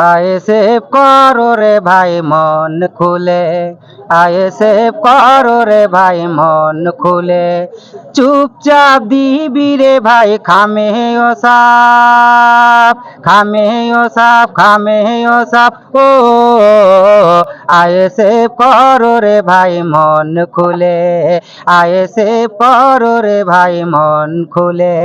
ISF করো রে ভাই মন খুলে, আইএসএফ করো রে ভাই মন খুলে, চুপচাপ দিবি রে ভাই খামে ও সাপ, খামে ও সাপ, খামে ও সাপ। ও আইএসএফ করো রে ভাই মন খুলে, আইএসএফ করো রে ভাই মন খুলে,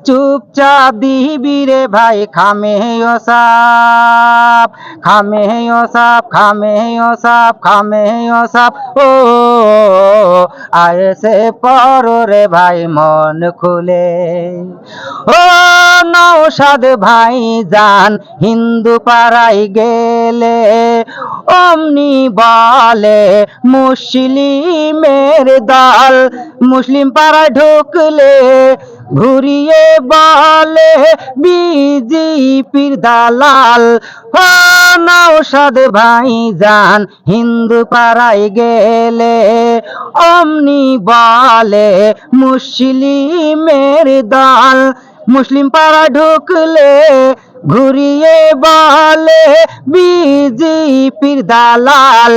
চুপচাপ দিবি রে ভাই খামে ও সাপ, খামে ও সাপ, খামে ও সাপ, খামে ও সাপ। ও আইএসএফ করো রে ভাই মন খুলে। ও নওশাদ ভাই জান হিন্দু পাড়ায় গেলে অমনি বলে মুসলিমের দল, মুসলিম পাড়ায় ঢুকলে ঘুরিয়ে বলে বিজেপির দালাল। ও নওশাদ ভাই জান হিন্দু পাড়ায় গেলে অমনি বলে মুসলিমের দল, মুসলিম পাড়া ঢুকলে ঘুরিয়ে বলে বিজেপির দালাল।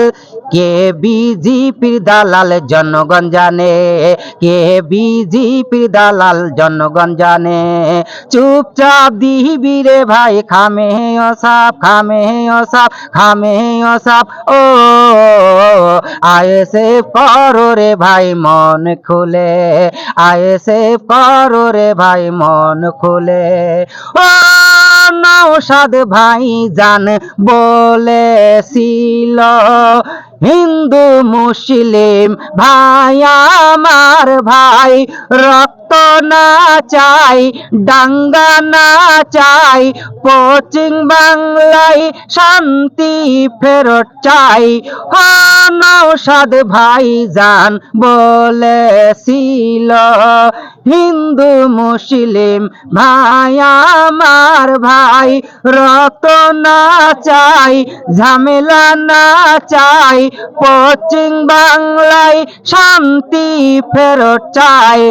কে বিজেপির দালাল জনগণ জানে, কে বিজেপির দালাল জনগণ জানে, চুপচাপ দিবি রে ভাই খামে ও সাপ, খামে ও সাপ, খামে ও সাপ। ও আইএসএফ করো রে ভাই মন খুলে, আইএসএফ করো রে ভাই মন খুলে। ও নওশাদ ভাই জান বলেছিল হিন্দু মুসলিম ভাই আমার ভাই, রক্ত না চাই, দাঙ্গা না চাই, পশ্চিম বাংলায় শান্তি ফেরত চাই। নওশাদ ভাই জান বলেছিল হিন্দু মুসলিম ভাই আমার ভাই, রক্ত না চাই, ঝামেলা না চাই, পশ্চিম বাংলায় শান্তি ফেরত চাই।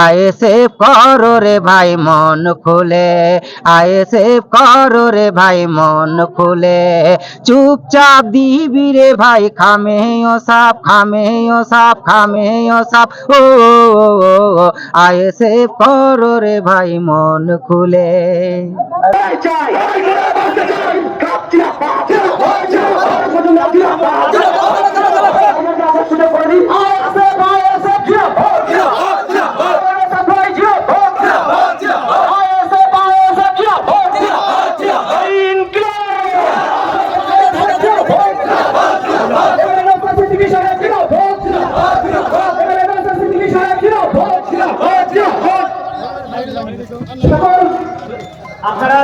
আইএসএফ করো রে ভাই মন খুলে, আইএসএফ করো রে ভাই মন খুলে, চুপচাপ দিবি রে ভাই খামে ও সাপ, খামে ও সাপ, খামে ও সাপ। ও আইএসএফ করো রে ভাই মন খুলে। আপনারা